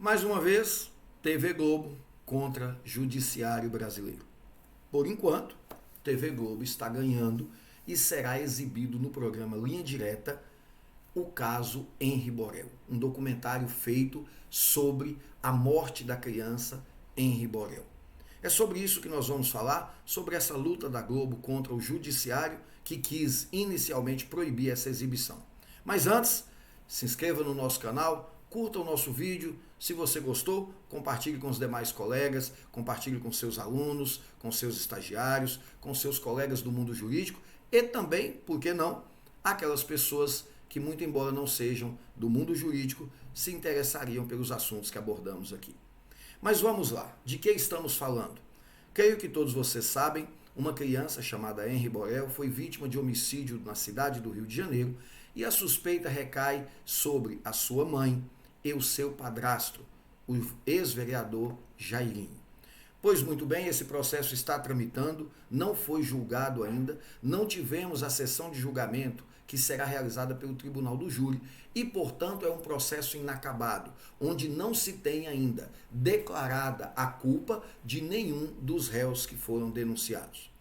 Mais uma vez, TV Globo contra Judiciário Brasileiro. Por enquanto, TV Globo está ganhando e será exibido no programa Linha Direta o caso Henri Borel, um documentário feito sobre a morte da criança Henri Borel. É sobre isso que nós vamos falar, sobre essa luta da Globo contra o Judiciário que quis inicialmente proibir essa exibição. Mas antes, se inscreva no nosso canal, curta o nosso vídeo, se você gostou, compartilhe com os demais colegas, compartilhe com seus alunos, com seus estagiários, com seus colegas do mundo jurídico e também, por que não, aquelas pessoas que, muito embora não sejam do mundo jurídico, se interessariam pelos assuntos que abordamos aqui. Mas vamos lá, de que estamos falando? Creio que todos vocês sabem, uma criança chamada Henri Borel foi vítima de homicídio na cidade do Rio de Janeiro e a suspeita recai sobre a sua mãe e o seu padrasto, o ex-vereador Jairinho. Pois muito bem, esse processo está tramitando, não foi julgado ainda, não tivemos a sessão de julgamento que será realizada pelo Tribunal do Júri e, portanto, é um processo inacabado, onde não se tem ainda declarada a culpa de nenhum dos réus que foram denunciados.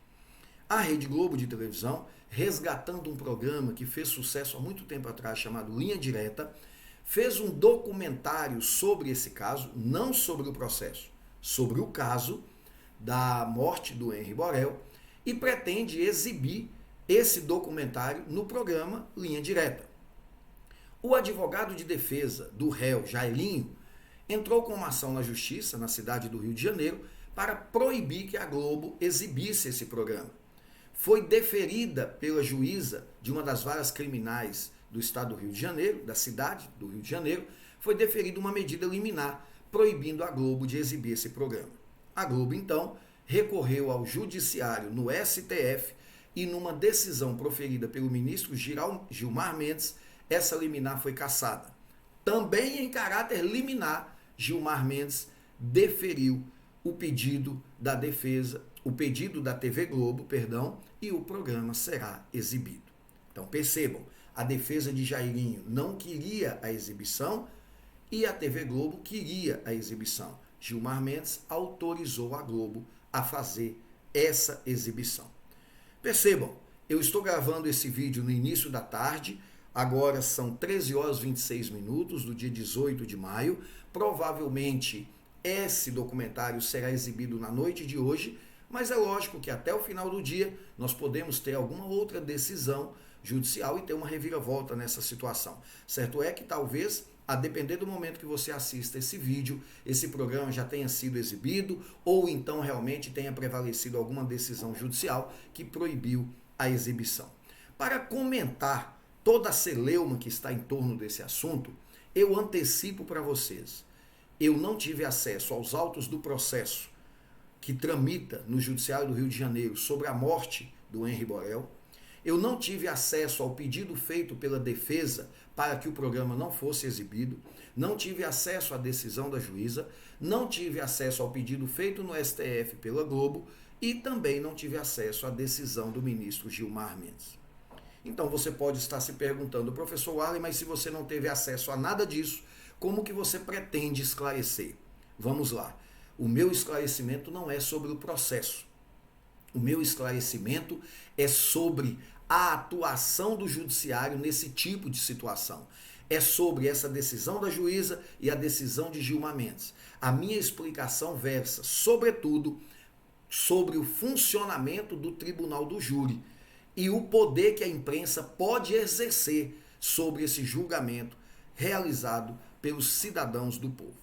A Rede Globo de televisão, resgatando um programa que fez sucesso há muito tempo atrás, chamado Linha Direta, fez um documentário sobre esse caso, não sobre o processo, sobre o caso da morte do Henri Borel e pretende exibir esse documentário no programa Linha Direta. O advogado de defesa do réu Jairinho entrou com uma ação na justiça na cidade do Rio de Janeiro para proibir que a Globo exibisse esse programa. Foi deferida pela juíza de uma das varas criminais do estado do Rio de Janeiro, da cidade do Rio de Janeiro, foi deferida uma medida liminar proibindo a Globo de exibir esse programa. A Globo, então, recorreu ao Judiciário no STF e numa decisão proferida pelo ministro Gilmar Mendes, essa liminar foi cassada. Também em caráter liminar, Gilmar Mendes deferiu o pedido da defesa, o pedido da TV Globo, e o programa será exibido. Então percebam, a defesa de Jairinho não queria a exibição e a TV Globo queria a exibição. Gilmar Mendes autorizou a Globo a fazer essa exibição. Percebam, eu estou gravando esse vídeo no início da tarde, agora são 13 horas e 26 minutos do dia 18 de maio. Provavelmente esse documentário será exibido na noite de hoje, mas é lógico que até o final do dia nós podemos ter alguma outra decisão judicial e ter uma reviravolta nessa situação. Certo é que talvez, a depender do momento que você assista esse vídeo, esse programa já tenha sido exibido ou então realmente tenha prevalecido alguma decisão judicial que proibiu a exibição. Para comentar toda a celeuma que está em torno desse assunto, eu antecipo para vocês. Eu não tive acesso aos autos do processo que tramita no Judiciário do Rio de Janeiro sobre a morte do Henri Borel. Eu não tive acesso ao pedido feito pela defesa para que o programa não fosse exibido, não tive acesso à decisão da juíza, não tive acesso ao pedido feito no STF pela Globo e também não tive acesso à decisão do ministro Gilmar Mendes. Então você pode estar se perguntando, professor Arlen, mas se você não teve acesso a nada disso, como que você pretende esclarecer? Vamos lá. O meu esclarecimento não é sobre o processo. O meu esclarecimento é sobre a atuação do judiciário nesse tipo de situação. É sobre essa decisão da juíza e a decisão de Gilmar Mendes. A minha explicação versa, sobretudo, sobre o funcionamento do Tribunal do Júri e o poder que a imprensa pode exercer sobre esse julgamento realizado pelos cidadãos do povo.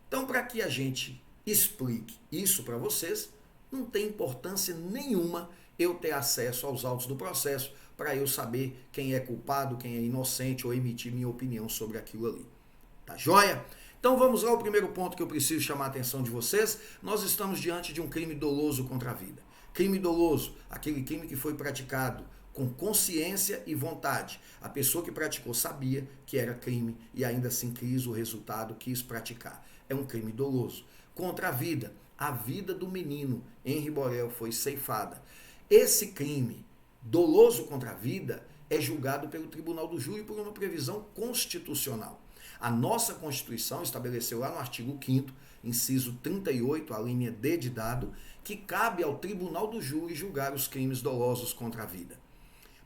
Então, para que a gente explique isso para vocês, não tem importância nenhuma eu ter acesso aos autos do processo para eu saber quem é culpado, quem é inocente ou emitir minha opinião sobre aquilo ali. Tá joia? Então vamos lá, o primeiro ponto que eu preciso chamar a atenção de vocês. Nós estamos diante de um crime doloso contra a vida. Crime doloso, aquele crime que foi praticado com consciência e vontade. A pessoa que praticou sabia que era crime e ainda assim quis o resultado, quis praticar. É um crime doloso. Contra a vida do menino Henri Borel foi ceifada. Esse crime doloso contra a vida é julgado pelo Tribunal do Júri por uma previsão constitucional. A nossa Constituição estabeleceu lá no artigo 5º, inciso 38, a linha D de dado, que cabe ao tribunal do júri julgar os crimes dolosos contra a vida.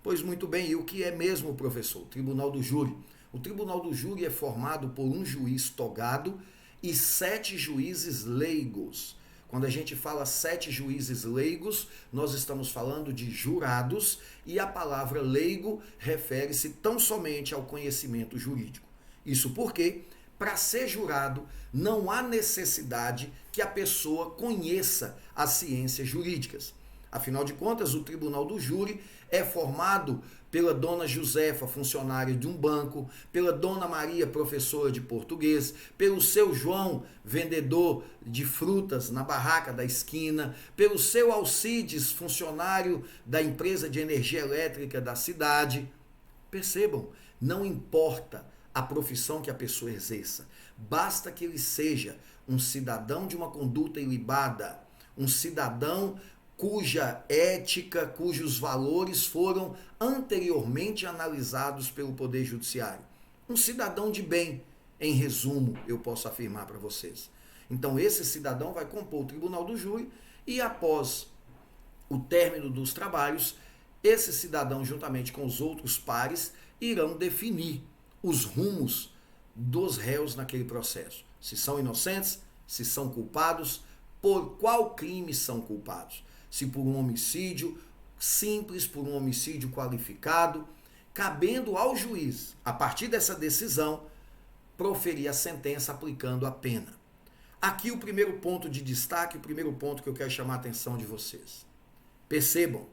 Pois muito bem, e o que é mesmo, professor? O tribunal do júri. O tribunal do júri é formado por um juiz togado e 7 juízes leigos. Quando a gente fala 7 juízes leigos, nós estamos falando de jurados, e a palavra leigo refere-se tão somente ao conhecimento jurídico. Isso porque, para ser jurado, não há necessidade que a pessoa conheça as ciências jurídicas. Afinal de contas, o tribunal do júri é formado pela dona Josefa, funcionária de um banco, pela dona Maria, professora de português, pelo seu João, vendedor de frutas na barraca da esquina, pelo seu Alcides, funcionário da empresa de energia elétrica da cidade. Percebam, não importa a profissão que a pessoa exerça, basta que ele seja um cidadão de uma conduta ilibada, um cidadão cuja ética, cujos valores foram anteriormente analisados pelo Poder Judiciário. Um cidadão de bem, em resumo, eu posso afirmar para vocês. Então, esse cidadão vai compor o tribunal do júri e, após o término dos trabalhos, esse cidadão, juntamente com os outros pares, irão definir os rumos dos réus naquele processo. Se são inocentes, se são culpados, por qual crime são culpados. Se por um homicídio simples, por um homicídio qualificado, cabendo ao juiz, a partir dessa decisão, proferir a sentença aplicando a pena. Aqui o primeiro ponto de destaque, o primeiro ponto que eu quero chamar a atenção de vocês. Percebam,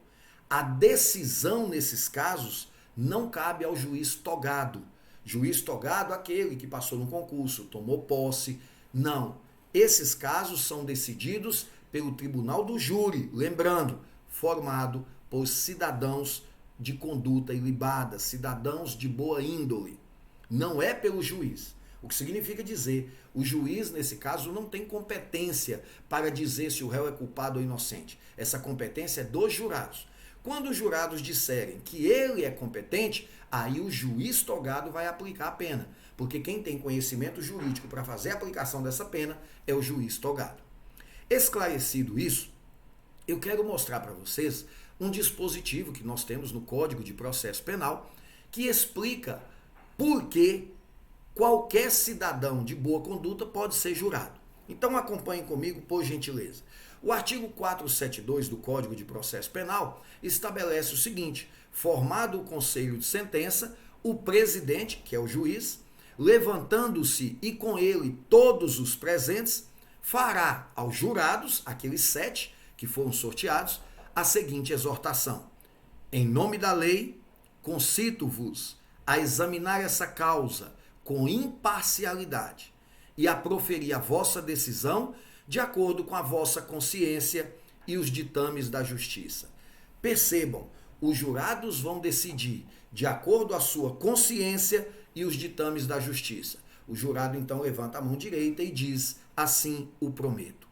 a decisão nesses casos não cabe ao juiz togado. Juiz togado, aquele que passou no concurso, tomou posse. Não, esses casos são decididos pelo tribunal do júri, lembrando, formado por cidadãos de conduta ilibada, cidadãos de boa índole. Não é pelo juiz. O que significa dizer, o juiz, nesse caso, não tem competência para dizer se o réu é culpado ou inocente. Essa competência é dos jurados. Quando os jurados disserem que ele é competente, aí o juiz togado vai aplicar a pena. Porque quem tem conhecimento jurídico para fazer a aplicação dessa pena é o juiz togado. Esclarecido isso, eu quero mostrar para vocês um dispositivo que nós temos no Código de Processo Penal que explica por que qualquer cidadão de boa conduta pode ser jurado. Então acompanhem comigo, por gentileza. O artigo 472 do Código de Processo Penal estabelece o seguinte: formado o conselho de sentença, o presidente, que é o juiz, levantando-se e com ele todos os presentes, fará aos jurados, aqueles 7 que foram sorteados, a seguinte exortação: em nome da lei, concito-vos a examinar essa causa com imparcialidade e a proferir a vossa decisão de acordo com a vossa consciência e os ditames da justiça. Percebam, os jurados vão decidir de acordo à sua consciência e os ditames da justiça. O jurado então levanta a mão direita e diz: assim o prometo.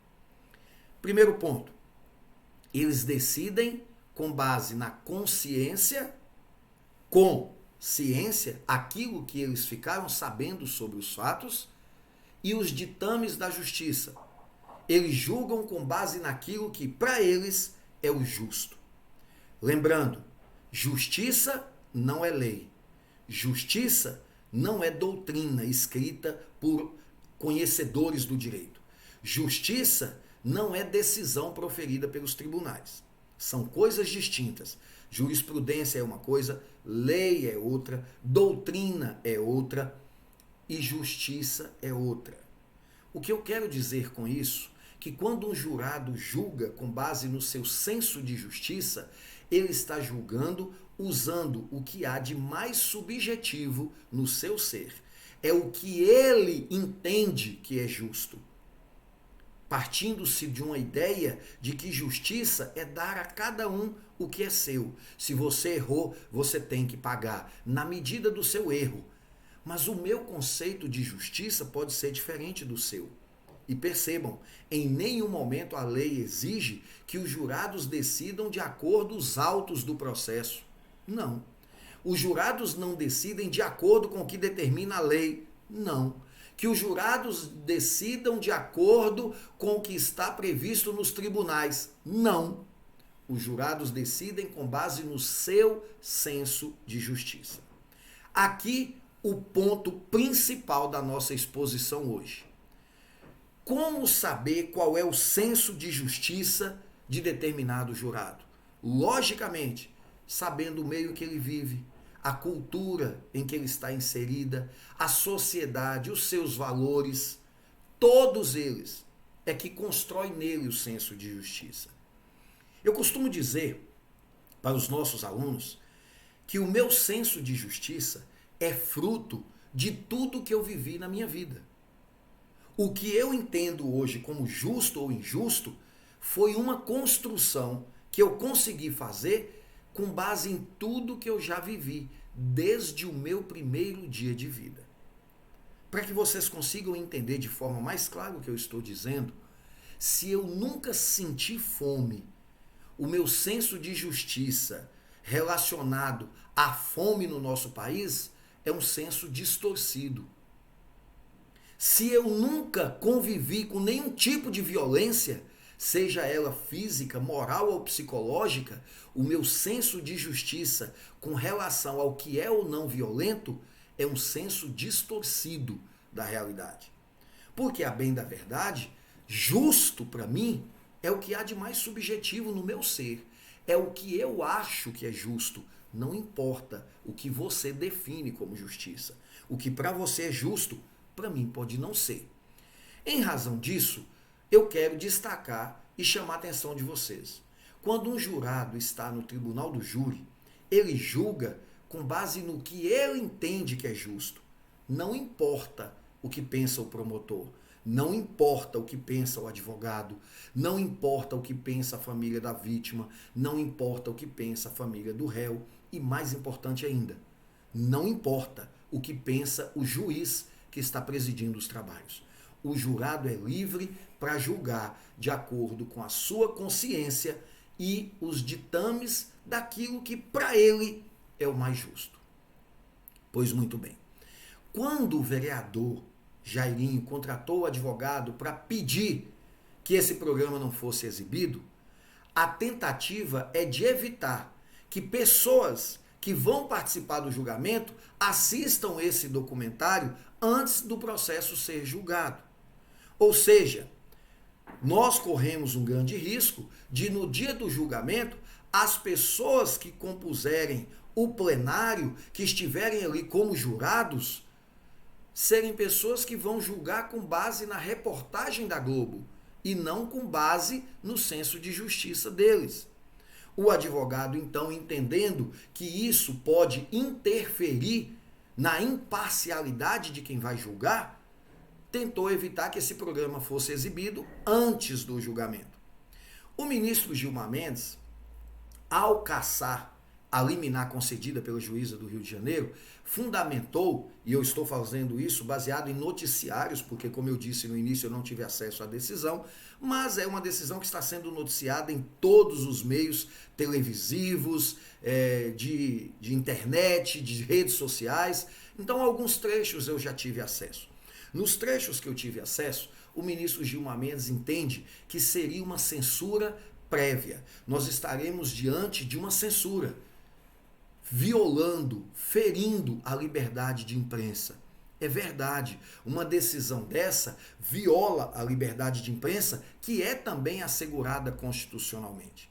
Primeiro ponto, eles decidem com base na consciência, com ciência, aquilo que eles ficaram sabendo sobre os fatos, e os ditames da justiça. Eles julgam com base naquilo que para eles é o justo. Lembrando, justiça não é lei. Justiça não é doutrina escrita por conhecedores do direito. Justiça não é decisão proferida pelos tribunais. São coisas distintas. Jurisprudência é uma coisa, lei é outra, doutrina é outra e justiça é outra. O que eu quero dizer com isso? Que quando um jurado julga com base no seu senso de justiça, ele está julgando usando o que há de mais subjetivo no seu ser. É o que ele entende que é justo. Partindo-se de uma ideia de que justiça é dar a cada um o que é seu. Se você errou, você tem que pagar, na medida do seu erro. Mas o meu conceito de justiça pode ser diferente do seu. E percebam, em nenhum momento a lei exige que os jurados decidam de acordo os autos do processo. Não. Os jurados não decidem de acordo com o que determina a lei. Não. Que os jurados decidam de acordo com o que está previsto nos tribunais. Não. Os jurados decidem com base no seu senso de justiça. Aqui o ponto principal da nossa exposição hoje. Como saber qual é o senso de justiça de determinado jurado? Logicamente, sabendo o meio que ele vive, a cultura em que ele está inserida, a sociedade, os seus valores, todos eles é que constrói nele o senso de justiça. Eu costumo dizer para os nossos alunos que o meu senso de justiça é fruto de tudo que eu vivi na minha vida. O que eu entendo hoje como justo ou injusto foi uma construção que eu consegui fazer com base em tudo que eu já vivi, desde o meu primeiro dia de vida. Para que vocês consigam entender de forma mais clara o que eu estou dizendo, se eu nunca senti fome, o meu senso de justiça relacionado à fome no nosso país é um senso distorcido. Se eu nunca convivi com nenhum tipo de violência, seja ela física, moral ou psicológica, o meu senso de justiça com relação ao que é ou não violento é um senso distorcido da realidade. Porque, a bem da verdade, justo para mim é o que há de mais subjetivo no meu ser. É o que eu acho que é justo. Não importa o que você define como justiça. O que para você é justo, para mim pode não ser. Em razão disso, eu quero destacar e chamar a atenção de vocês. Quando um jurado está no tribunal do júri, ele julga com base no que ele entende que é justo. Não importa o que pensa o promotor, não importa o que pensa o advogado, não importa o que pensa a família da vítima, não importa o que pensa a família do réu e, mais importante ainda, não importa o que pensa o juiz que está presidindo os trabalhos. O jurado é livre para julgar de acordo com a sua consciência e os ditames daquilo que para ele é o mais justo. Pois muito bem. Quando o vereador Jairinho contratou o advogado para pedir que esse programa não fosse exibido, a tentativa é de evitar que pessoas que vão participar do julgamento assistam esse documentário antes do processo ser julgado. Ou seja, nós corremos um grande risco de, no dia do julgamento, as pessoas que compuserem o plenário, que estiverem ali como jurados, serem pessoas que vão julgar com base na reportagem da Globo e não com base no senso de justiça deles. O advogado, então, entendendo que isso pode interferir na imparcialidade de quem vai julgar, tentou evitar que esse programa fosse exibido antes do julgamento. O ministro Gilmar Mendes, ao cassar a liminar concedida pela juíza do Rio de Janeiro, fundamentou, e eu estou fazendo isso baseado em noticiários, porque, como eu disse no início, eu não tive acesso à decisão, mas é uma decisão que está sendo noticiada em todos os meios televisivos, de internet, de redes sociais. Então, alguns trechos eu já tive acesso. Nos trechos que eu tive acesso, o ministro Gilmar Mendes entende que seria uma censura prévia. Nós estaremos diante de uma censura, violando, ferindo a liberdade de imprensa. É verdade, uma decisão dessa viola a liberdade de imprensa, que é também assegurada constitucionalmente.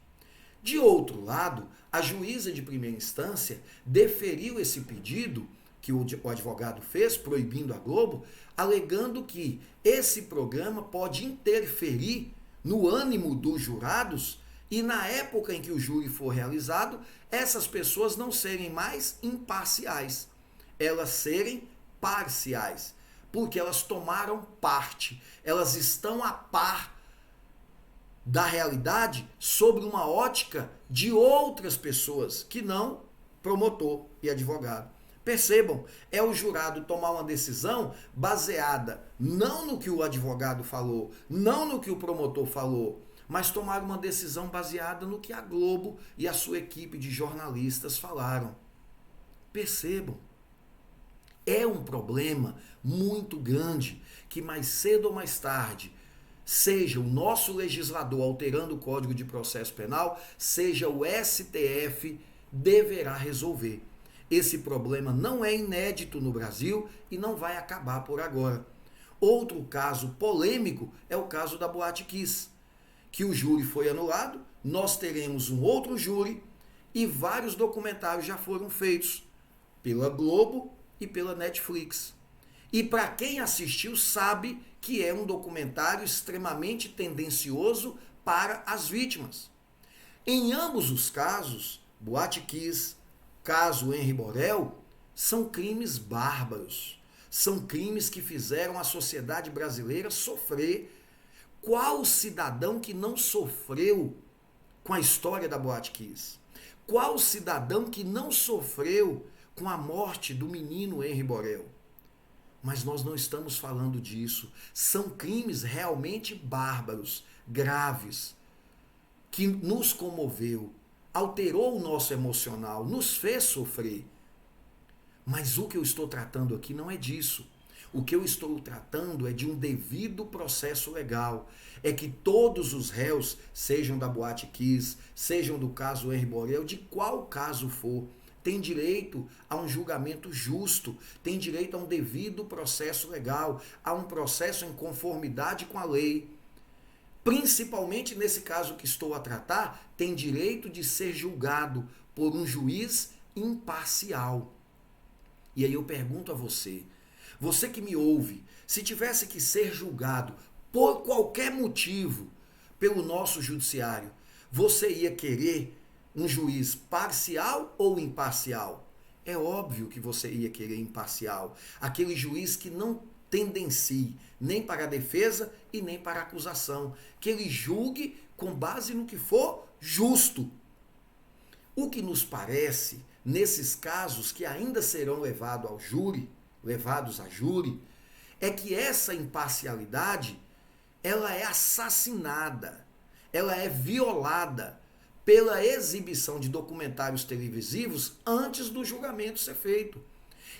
De outro lado, a juíza de primeira instância deferiu esse pedido que o advogado fez, proibindo a Globo, alegando que esse programa pode interferir no ânimo dos jurados e, na época em que o júri for realizado, essas pessoas não serem mais imparciais, elas serem parciais, porque elas tomaram parte, elas estão a par da realidade sobre uma ótica de outras pessoas, que não promotor e advogado. Percebam, é o jurado tomar uma decisão baseada não no que o advogado falou, não no que o promotor falou, mas tomar uma decisão baseada no que a Globo e a sua equipe de jornalistas falaram. Percebam, É um problema muito grande que mais cedo ou mais tarde, seja o nosso legislador alterando o Código de Processo Penal, seja o STF, deverá resolver. Esse problema não é inédito no Brasil e não vai acabar por agora. Outro caso polêmico é o caso da Boate Kiss, que o júri foi anulado, nós teremos um outro júri e vários documentários já foram feitos pela Globo e pela Netflix. E para quem assistiu sabe que é um documentário extremamente tendencioso para as vítimas. Em ambos os casos, Boate Kiss, caso Henri Borel, são crimes bárbaros. São crimes que fizeram a sociedade brasileira sofrer. Qual cidadão que não sofreu com a história da Boate Kiss? Qual cidadão que não sofreu com a morte do menino Henri Borel? Mas nós não estamos falando disso. São crimes realmente bárbaros, graves, que nos comoveu, alterou o nosso emocional, nos fez sofrer. Mas o que eu estou tratando aqui não é disso. O que eu estou tratando é de um devido processo legal. É que todos os réus, sejam da Boate Kiss, sejam do caso Henri Borel, de qual caso for, tem direito a um julgamento justo, tem direito a um devido processo legal, a um processo em conformidade com a lei. Principalmente nesse caso que estou a tratar, tem direito de ser julgado por um juiz imparcial. E aí eu pergunto a você, você que me ouve, se tivesse que ser julgado por qualquer motivo pelo nosso judiciário, você ia querer um juiz parcial ou imparcial? É óbvio que você ia querer imparcial. Aquele juiz que não tendencie nem para a defesa e nem para a acusação. Que ele julgue com base no que for justo. O que nos parece, nesses casos que ainda serão levados a júri, é que essa imparcialidade, ela é assassinada, ela é violada pela exibição de documentários televisivos antes do julgamento ser feito.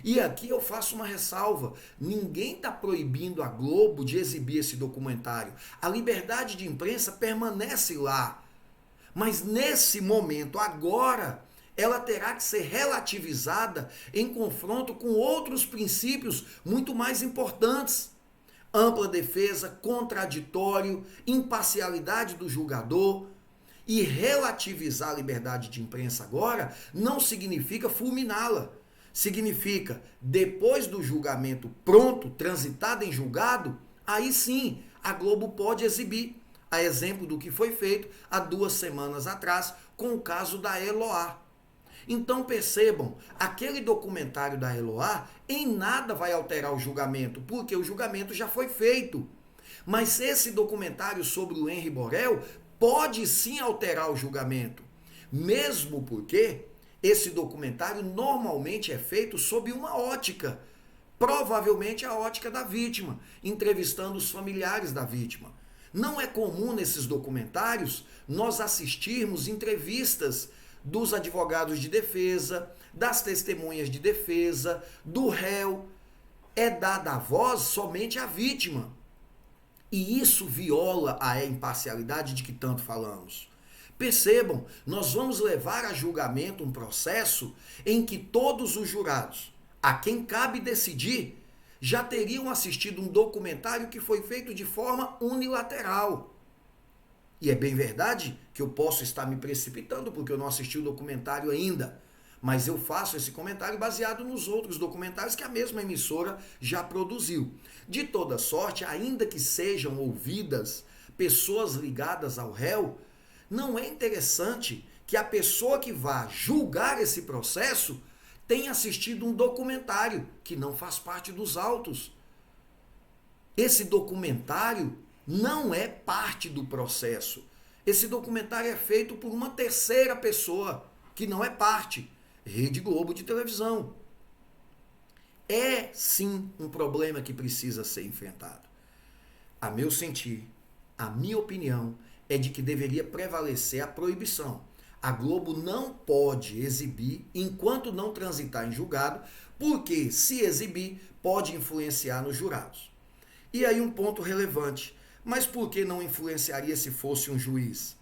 E aqui eu faço uma ressalva, ninguém está proibindo a Globo de exibir esse documentário. A liberdade de imprensa permanece lá. Mas nesse momento, agora, ela terá que ser relativizada em confronto com outros princípios muito mais importantes. Ampla defesa, contraditório, imparcialidade do julgador. E relativizar a liberdade de imprensa agora não significa fulminá-la. Significa, depois do julgamento pronto, transitado em julgado, aí sim a Globo pode exibir. A exemplo do que foi feito há 2 semanas atrás com o caso da Eloá. Então percebam, aquele documentário da Eloá em nada vai alterar o julgamento, porque o julgamento já foi feito. Mas esse documentário sobre o Henri Borel pode sim alterar o julgamento, mesmo porque esse documentário normalmente é feito sob uma ótica, provavelmente a ótica da vítima, entrevistando os familiares da vítima. Não é comum nesses documentários nós assistirmos entrevistas dos advogados de defesa, das testemunhas de defesa, do réu. É dada a voz somente à vítima. E isso viola a imparcialidade de que tanto falamos. Percebam, nós vamos levar a julgamento um processo em que todos os jurados, a quem cabe decidir, já teriam assistido um documentário que foi feito de forma unilateral. E é bem verdade que eu posso estar me precipitando porque eu não assisti o documentário ainda. Mas eu faço esse comentário baseado nos outros documentários que a mesma emissora já produziu. De toda sorte, ainda que sejam ouvidas pessoas ligadas ao réu, não é interessante que a pessoa que vá julgar esse processo tenha assistido um documentário que não faz parte dos autos. Esse documentário não é parte do processo. Esse documentário é feito por uma terceira pessoa, que não é parte. Rede Globo de televisão. É sim um problema que precisa ser enfrentado. A meu sentir, a minha opinião é de que deveria prevalecer a proibição. A Globo não pode exibir enquanto não transitar em julgado, porque se exibir pode influenciar nos jurados. E aí um ponto relevante, mas por que não influenciaria se fosse um juiz?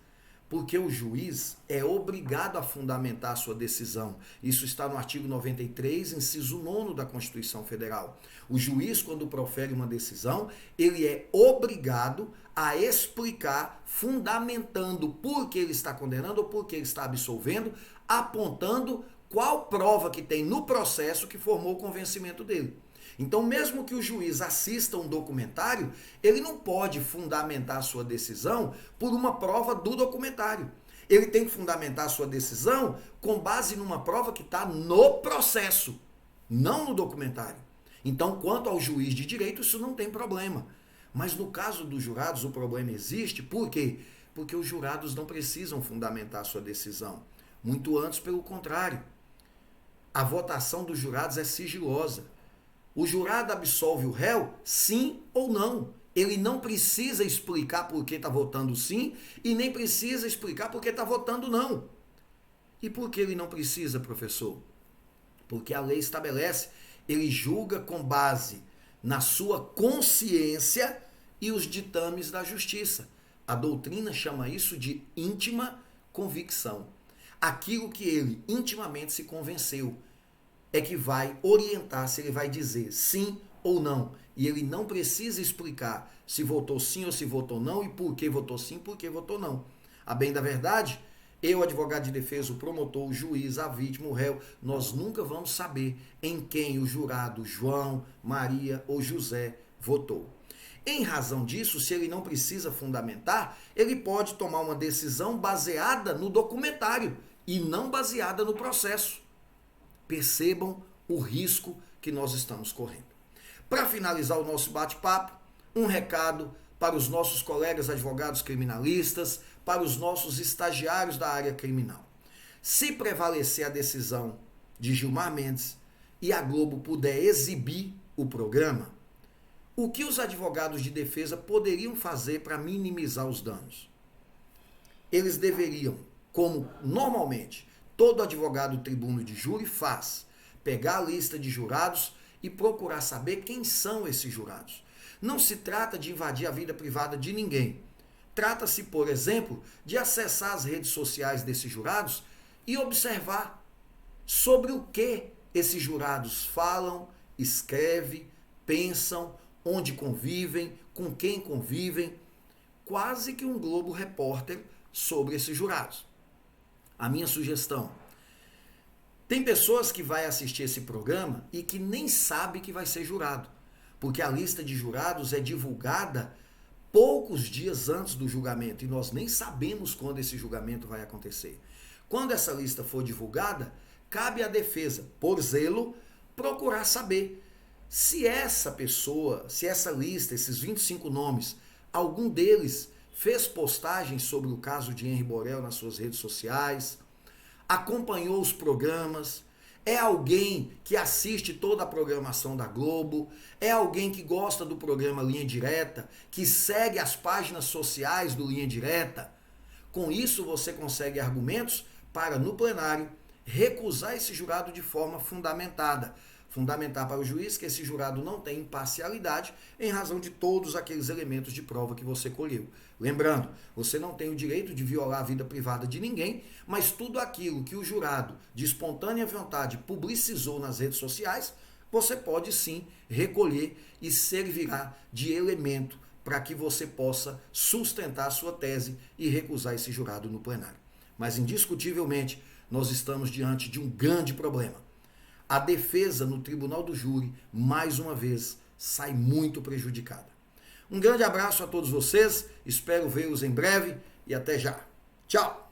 Porque o juiz é obrigado a fundamentar a sua decisão. Isso está no artigo 93, inciso 9 da Constituição Federal. O juiz, quando profere uma decisão, ele é obrigado a explicar, fundamentando por que ele está condenando ou por que ele está absolvendo, apontando qual prova que tem no processo que formou o convencimento dele. Então, mesmo que o juiz assista um documentário, ele não pode fundamentar a sua decisão por uma prova do documentário. Ele tem que fundamentar a sua decisão com base numa prova que está no processo, não no documentário. Então, quanto ao juiz de direito, isso não tem problema. Mas no caso dos jurados, o problema existe. Por quê? Porque os jurados não precisam fundamentar a sua decisão. Muito antes, pelo contrário. A votação dos jurados é sigilosa. O jurado absolve o réu, sim ou não. Ele não precisa explicar por que está votando sim e nem precisa explicar por que está votando não. E por que ele não precisa, professor? Porque a lei estabelece, ele julga com base na sua consciência e os ditames da justiça. A doutrina chama isso de íntima convicção. Aquilo que ele intimamente se convenceu é que vai orientar se ele vai dizer sim ou não. E ele não precisa explicar se votou sim ou se votou não e por que votou sim e por que votou não. A bem da verdade, eu, advogado de defesa, o promotor, o juiz, a vítima, o réu, nós nunca vamos saber em quem o jurado João, Maria ou José votou. Em razão disso, se ele não precisa fundamentar, ele pode tomar uma decisão baseada no documentário e não baseada no processo. Percebam o risco que nós estamos correndo. Para finalizar o nosso bate-papo, um recado para os nossos colegas advogados criminalistas, para os nossos estagiários da área criminal. Se prevalecer a decisão de Gilmar Mendes e a Globo puder exibir o programa, o que os advogados de defesa poderiam fazer para minimizar os danos? Eles deveriam, como normalmente todo advogado tribuno de júri faz, pegar a lista de jurados e procurar saber quem são esses jurados. Não se trata de invadir a vida privada de ninguém. Trata-se, por exemplo, de acessar as redes sociais desses jurados e observar sobre o que esses jurados falam, escrevem, pensam, onde convivem, com quem convivem. Quase que um Globo Repórter sobre esses jurados. A minha sugestão: tem pessoas que vai assistir esse programa e que nem sabe que vai ser jurado, porque a lista de jurados é divulgada poucos dias antes do julgamento e nós nem sabemos quando esse julgamento vai acontecer. Quando essa lista for divulgada, cabe à defesa, por zelo, procurar saber se essa pessoa, se essa lista, esses 25 nomes, algum deles fez postagens sobre o caso de Henri Borel nas suas redes sociais, acompanhou os programas, é alguém que assiste toda a programação da Globo, é alguém que gosta do programa Linha Direta, que segue as páginas sociais do Linha Direta. Com isso você consegue argumentos para, no plenário, recusar esse jurado de forma fundamentada. Fundamentar para o juiz que esse jurado não tem imparcialidade em razão de todos aqueles elementos de prova que você colheu. Lembrando, você não tem o direito de violar a vida privada de ninguém, mas tudo aquilo que o jurado, de espontânea vontade, publicizou nas redes sociais, você pode sim recolher e servirá de elemento para que você possa sustentar a sua tese e recusar esse jurado no plenário. Mas indiscutivelmente, nós estamos diante de um grande problema. A defesa no tribunal do júri, mais uma vez, sai muito prejudicada. Um grande abraço a todos vocês, espero vê-los em breve e até já. Tchau!